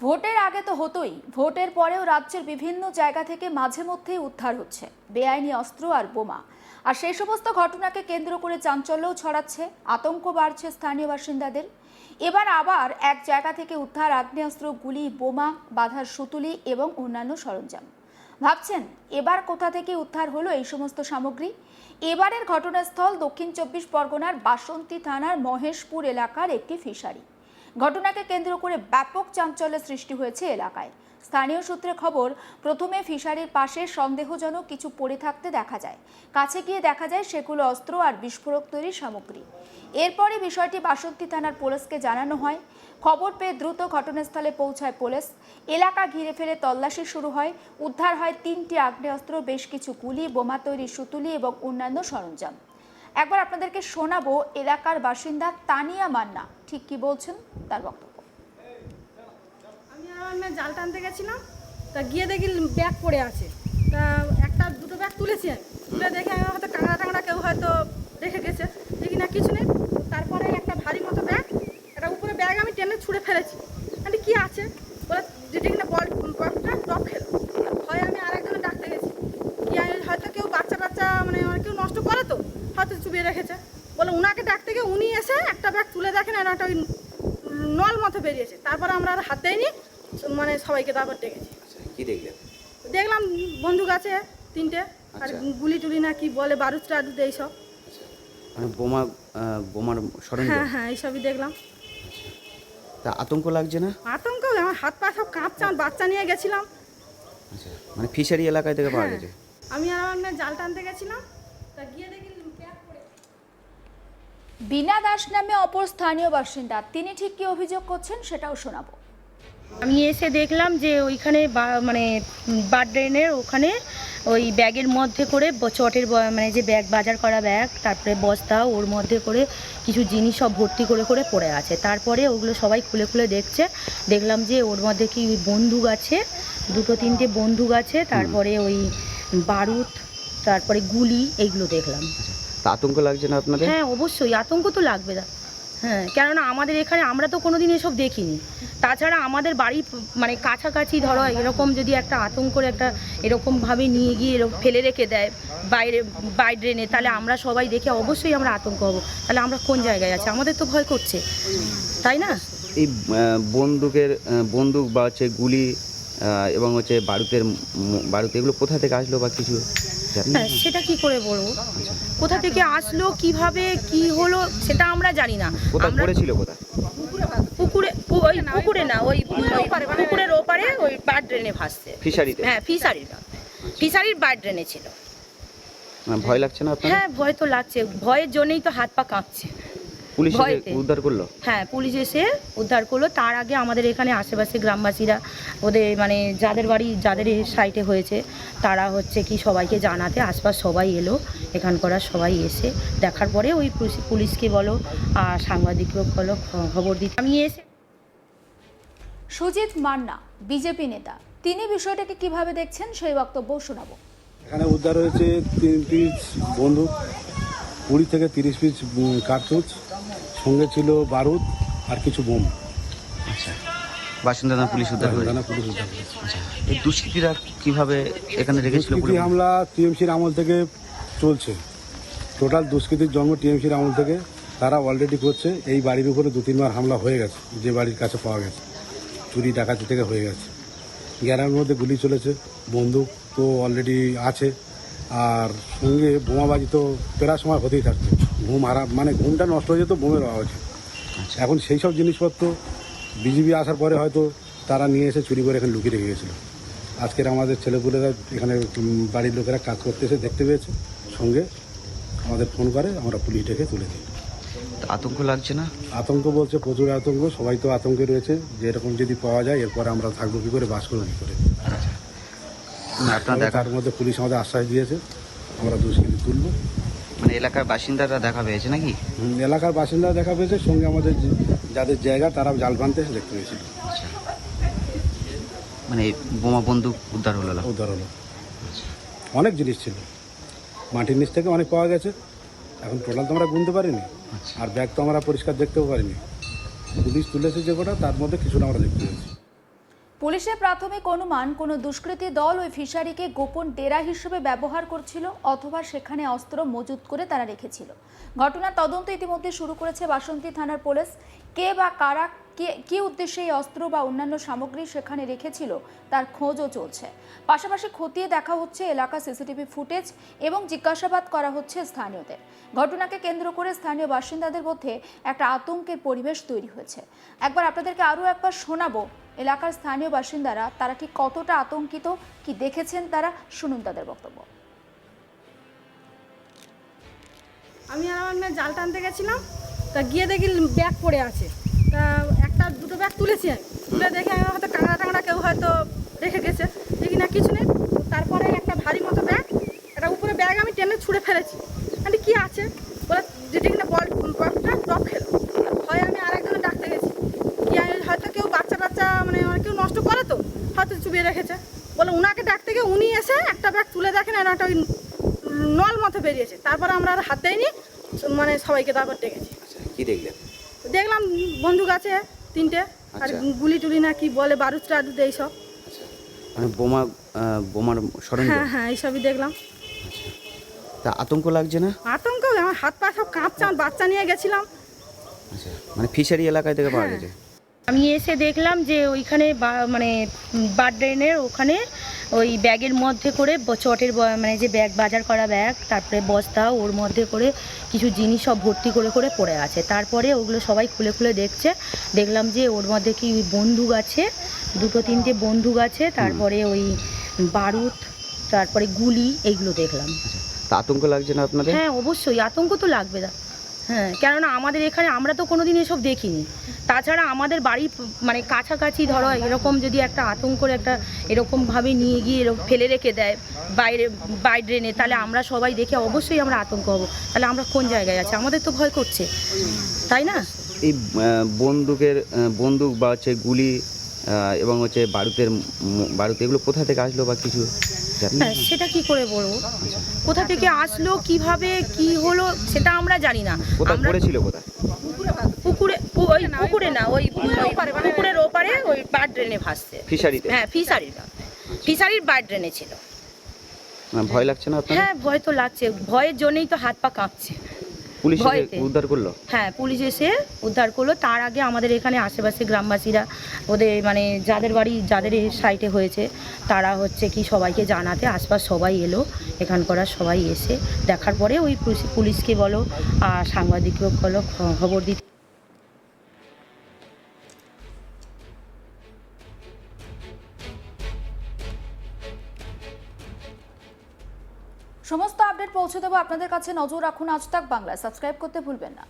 ভোটের আগে তো হতোই, ভোটের পরেও রাজ্যের বিভিন্ন জায়গা থেকে মাঝে মধ্যেই উদ্ধার হচ্ছে বেআইনি অস্ত্র আর বোমা। আর সেই সমস্ত ঘটনাকে কেন্দ্র করে চাঞ্চল্যও ছড়াচ্ছে, আতঙ্ক বাড়ছে স্থানীয় বাসিন্দাদের। এবার আবার এক জায়গা থেকে উদ্ধার আগ্নেয়াস্ত্র, গুলি, বোমা, বাঁধার সুতুলি এবং অন্যান্য সরঞ্জাম। ভাবছেন এবার কোথা থেকে উদ্ধার হলো এই সমস্ত সামগ্রী? এবারের ঘটনাস্থল দক্ষিণ 24 পরগনার বাসন্তী থানার মহেশপুর এলাকার একটি ফিশারি। ঘটনাকে কেন্দ্র করে ব্যাপক চাঞ্চল্যের সৃষ্টি হয়েছে এলাকায়। স্থানীয় সূত্রে খবর, প্রথমে ফিশারির পাশে সন্দেহজনক কিছু পড়ে থাকতে দেখা যায়। কাছে গিয়ে দেখা যায় সেগুলো অস্ত্র আর বিস্ফোরক তৈরির সামগ্রী। এরপরই বিষয়টি বাসন্তী থানার পুলিশকে জানানো হয়। খবর পেয়ে দ্রুত ঘটনাস্থলে পৌঁছায় পুলিশ। এলাকা ঘিরে ফেলে তল্লাশি শুরু হয়। উদ্ধার হয় 3টি আগ্নেয়াস্ত্র, বেশ কিছু গুলি, বোমা তৈরির সুতুলি এবং অন্যান্য সরঞ্জাম। একবার আপনাদেরকে শোনাবো এলাকার বাসিন্দা তানিয়া মান্না ঠিক কি বলছেন তার বক্তব্য। আমি আর আমার মেয়ে জাল টানতে গেছিলাম, তা গিয়ে দেখি ব্যাগ পড়ে আছে। তা একটা দুটো ব্যাগ তুলেছি, আমি তুলে দেখে আমি হয়তো কাঁকড়া টাংড়া কেউ হয়তো রেখে গেছে, দেখি না কিছু নেই। তারপরে একটা ভারী মতো ব্যাগ, একটা উপরে ব্যাগ আমি টেনে ছুঁড়ে ফেলেছি। মানে কি আছে বলে যেটি কিনা বল টপ খেলো। ভয়ে আমি আরেকজনে ডাকতে গেছি, কি হয়তো কেউ বাচ্চা টাচ্চা মানে কেউ নষ্ট করে তো হয়তো চুপিয়ে রেখেছে বলে উনাকে ডাকতে গিয়ে উনি এসে একটা ব্যাগ তুলে দেখেন আর একটা ওই নল মতো বেরিয়েছে। তারপরে আমরা আর হাত দেয়নি, মানে সবাইকে তারপর ডেকেছি। কি দেখলেন? দেখলাম বন্দুক আছে 3টে, আর গুলি টুলি না কি বলে বারুদ টারুদ এইসব। মানে বোমার সরঞ্জাম? হ্যাঁ হ্যাঁ, এইসবই দেখলাম। তা আতঙ্ক লাগছে না? আতঙ্ক, আমার হাত পা সব কাঁপছে, আমার বাচ্চা নিয়ে গেছিলাম। আচ্ছা, মানে ফিশারি এলাকায় থেকে পাওয়া হ্যাঁ, গেছে? আমি আর আমার মেয়ে জাল টানতে গেছিলাম, তা গিয়ে দেখি ব্যাগ পড়ে। বিনা দাস নামে অপর স্থানীয় বাসিন্দা, তিনি ঠিক কি অভিযোগ করছেন সেটাও শোনাবো। আমি এসে দেখলাম যে ওইখানে মানে বাড ড্রেনের ওখানে ওই ব্যাগের মধ্যে করে চটের মানে যে ব্যাগ বাজার করা ব্যাগ, তারপরে বস্তা, ওর মধ্যে করে কিছু জিনিস সব ভর্তি করে করে পড়ে আছে। তারপরে ওগুলো সবাই খুলে খুলে দেখছে, দেখলাম যে ওর মধ্যে কি বন্দুক আছে, 2-3টে বন্দুক আছে, তারপরে ওই বারুদ, তারপরে গুলি, এইগুলো দেখলাম। তা আতঙ্ক লাগছে না আপনাদের? হ্যাঁ অবশ্যই আতঙ্ক তো লাগবে না। হ্যাঁ, কেননা আমাদের এখানে আমরা তো কোনোদিন এসব দেখিনি। তাছাড়া আমাদের বাড়ি মানে কাছাকাছি ধরো এরকম যদি একটা আতঙ্কর একটা এরকমভাবে নিয়ে গিয়ে এরকম ফেলে রেখে দেয় বাই ড্রেনে, তাহলে আমরা সবাই দেখে অবশ্যই আমরা আতঙ্ক হব। তাহলে আমরা কোন জায়গায় আছি? আমাদের তো ভয় করছে, তাই না? এই বন্দুক বা হচ্ছে গুলি এবং হচ্ছে বারুদ এগুলো কোথা থেকে আসলো বা কিছু জানেন? হ্যাঁ, সেটা কি করে বলবো, কোথা থেকে আসলো, কিভাবে কি হলো সেটা আমরা জানি না। কোথায় আমরা পড়েছিল? কোথায়? পুকুরে না, ওই পুকুরের ওপারে ওই বাড ড্রেনে ভাসছে। ফিশারিতে? হ্যাঁ, ফিশারির বাড ড্রেনে ছিল। ভয় লাগছে না আপনার? হ্যাঁ, ভয় তো লাগছে, ভয়ের জন্যই তো হাত পা কাঁপছে। পুলিশ ভয়েতে। উদ্ধার করলো? হ্যাঁ, পুলিশ এসে উদ্ধার করলো। তার আগে আমাদের এখানে আশেপাশে গ্রামবাসীরা ওদের মানে যাদের বাড়ি যাদের সাইটে হয়েছে তারা হচ্ছে কি সবাইকে জানাতে আশপাশ সবাই এলো, এখানকার সবাই এসে দেখার পরে ওই পুলিশকে বলো আর সাংবাদিককে বলো খবর দিতে আমি এসে। সুজিত মান্না বিজেপি নেতা, তিনি বিষয়টাকে কিভাবে দেখছেন সেই বক্তব্য শোনাবো। এখানে উদ্ধার হয়েছে 3 পিস বন্দুক, 20 থেকে 30 পিস কার্তুজ, সঙ্গে ছিল বারুদ আর কিছু বোম। আচ্ছা, বাসিন্দা পুলিশ উদ্ধার করেছে? পুলিশ উদ্ধার করেছে। আচ্ছা, এই দুষ্কৃতীরা কিভাবে এখানে রেখেছিল? দুষ্কৃতি হামলা টিএমসির আমল থেকে চলছে, টোটাল দুষ্কৃতির জন্ম টিএমসির আমল থেকে। তারা অলরেডি করছে। এই বাড়ির উপরে 2-3 বার হামলা হয়ে গেছে, যে বাড়ির কাছে পাওয়া গেছে, চুরি ডাকাতি থেকে হয়ে গেছে। গ্যারামের মধ্যে গুলি চলেছে, বন্দুক তো অলরেডি আছে, আর সঙ্গে বোমাবাজি তো প্রায় সময় হতেই থাকছে। মানে ঘুমটা নষ্ট হয়ে যেত বোমের আওয়াজে। এখন সেই সব জিনিসপত্র বিজিবি আসার পরে হয়তো তারা নিয়ে এসে চুরি করে এখানে লুকিয়ে রেখে গেছিলো। আজকের আমাদের ছেলেপুলেরা এখানে বাড়ির লোকেরা কাজ করতে এসে দেখতে পেয়েছে, সঙ্গে আমাদের ফোন করে, আমরা পুলিশ ডেকে তুলে দিই। আতঙ্ক লাগছে না? আতঙ্ক বলছে প্রচুর আতঙ্ক, সবাই তো আতঙ্কে রয়েছে যে এরকম যদি পাওয়া যায় এরপরে আমরা থাকবো কী করে, বাস করবো কী করে। তার মধ্যে পুলিশ আমাদের আশ্বাস দিয়েছে আমরা দুষ্কৃতী তুলবো। মানে এলাকার বাসিন্দারা দেখা পেয়েছে নাকি? এলাকার বাসিন্দারা দেখা পেয়েছে, সঙ্গে আমাদের যাদের জায়গা তারা জাল বাঁধতে এসে দেখতে পেয়েছিল। আচ্ছা, মানে বোমা বন্দুক উদ্ধার হলো? উদ্ধার হলো। অনেক জিনিস ছিল, মাটির নিচ থেকে অনেক পাওয়া গেছে। এখন টোটাল তো আমরা গুনতে পারিনি, আর ব্যাগ তো আমরা পরিষ্কার দেখতেও পারিনি। পুলিশ তুলেছে যে কটা, তার মধ্যে কিছুটা আমরা দেখতে পেয়েছি। পুলিশের প্রাথমিক অনুমান কোনো দুষ্কৃতী দল ওই ফিশারিকে গোপন ডেরা হিসেবে ব্যবহার করছিল অথবা সেখানে অস্ত্র মজুত করে তারা রেখেছিল। ঘটনার তদন্ত ইতিমধ্যে শুরু করেছে বাসন্তী থানার পুলিশ। কে বা কারা কি উদ্দেশ্যে এই অস্ত্র বা অন্যান্য সামগ্রী সেখানে রেখেছিল তার খোঁজও চলছে। পাশাপাশি খতিয়ে দেখা হচ্ছে এলাকা সিসিটিভি ফুটেজ এবং জিজ্ঞাসাবাদ করা হচ্ছে স্থানীয়দের। ঘটনাকে কেন্দ্র করে স্থানীয় বাসিন্দাদের মধ্যে একটা আতঙ্কের পরিবেশ তৈরি হয়েছে। আপনাদেরকে আরও একবার শোনাবো এলাকার স্থানীয় বাসিন্দারা তারা ঠিক কতটা আতঙ্কিত, কি দেখেছেন তারা, শুনুন তাদের বক্তব্য। আমি আর আমার মেয়ে জাল টানতে গেছিলাম, তা গিয়ে দেখি ব্যাগ পড়ে আছে। তা একটা দুটো ব্যাগ তুলেছি, আমি তুলে দেখে আমি হয়তো কাঁকড়া টাংড়া কেউ হয়তো রেখে গেছে, দেখি না কিছু নেই। তারপরে একটা ভারী মতো ব্যাগ, একটা উপরে ব্যাগ আমি টেনে ছুঁড়ে ফেলেছি। মানে কি আছে বলে যেটি কিনা বলটা টপ খেলো, হয় আমি আরেকজনে ডাকতে গেছি কি হয়তো কেউ বাচ্চা টাচ্চা মানে কেউ নষ্ট করে তো হয়তো চুপিয়ে রেখেছে বলে উনাকে ডাকতে গিয়ে উনি এসে একটা ব্যাগ তুলে দেখেন আর একটা ওই নল মতো বেরিয়েছে। তারপরে আমরা আর হাত দেয়নি, মানে সবাইকে তারপর ডেকেছি। কি দেখলেন? দেখলাম বন্দুক আছে 3টে, আর গুলি টুলি না কি বলে বারুদ টারুদ এইসব, মানে বোমার সরঞ্জাম। হ্যাঁ হ্যাঁ এইসবই দেখলাম। তা আতঙ্ক লাগছে না? আতঙ্ক, আমার হাত পা সব কাঁপছে, আমার বাচ্চা নিয়ে গেছিলাম। আচ্ছা, মানে ফিশারি এলাকায় থেকে পাওয়া হ্যাঁ। গেছে। আমি এসে দেখলাম যে ওইখানে মানে বাড ড্রেনের ওখানে ওই ব্যাগের মধ্যে করে চটের মানে যে ব্যাগ বাজার করা ব্যাগ, তারপরে বস্তা, ওর মধ্যে করে কিছু জিনিস সব ভর্তি করে করে পড়ে আছে। তারপরে ওগুলো সবাই খুলে খুলে দেখছে, দেখলাম যে ওর মধ্যে কি বন্দুক আছে, 2-3টে বন্দুক আছে, তারপরে ওই বারুদ, তারপরে গুলি, এইগুলো দেখলাম। তা আতঙ্ক লাগছে না আপনাদের? হ্যাঁ অবশ্যই আতঙ্ক তো লাগবে না। হ্যাঁ, কেননা আমাদের এখানে আমরা তো কোনোদিন এসব দেখিনি। তাছাড়া আমাদের বাড়ি মানে কাছাকাছি ধরো এরকম যদি একটা আতঙ্কর একটা এরকমভাবে নিয়ে গিয়ে ফেলে রেখে দেয় বাই ড্রেনে, তাহলে আমরা সবাই দেখে অবশ্যই আমরা আতঙ্ক হব। তাহলে আমরা কোন জায়গায় আছি, আমাদের তো ভয় করছে, তাই না? এই বন্দুক বা হচ্ছে গুলি এবং হচ্ছে বারুদ এগুলো কোথা থেকে আসলো বা কিছু জানেন? হ্যাঁ, সেটা কি করে বলবো, কোথা থেকে আসলো, কিভাবে কি হলো সেটা আমরা জানি না। কোথায় আমরা পড়েছিল? কোথায়? পুকুরে না, ওই পুকুরের ওপারে ওই বাড ড্রেনে ভাসছে। ফিশারিতে? হ্যাঁ, ফিশারির বাড ড্রেনে ছিল। ভয় লাগছে না আপনার? হ্যাঁ, ভয় তো লাগছে, ভয়ের জন্যই তো হাত পা কাঁপছে। পুলিশ ভয়তে। উদ্ধার করলো? হ্যাঁ, পুলিশ এসে উদ্ধার করলো। তার আগে আমাদের এখানে আশেপাশে গ্রামবাসীরা ওদের মানে যাদের বাড়ি যাদের সাইটে হয়েছে তারা হচ্ছে কি সবাইকে জানাতে আশপাশ সবাই এলো, এখানকার সবাই এসে দেখার পরে ওই পুলিশকে বলো আর সাংবাদিককে বলো খবর দিতে। সমস্ত আপডেট পৌঁছে দেবো আপনাদের কাছে। নজর রাখুন আজ তাক বাংলা, সাবস্ক্রাইব করতে ভুলবেন না।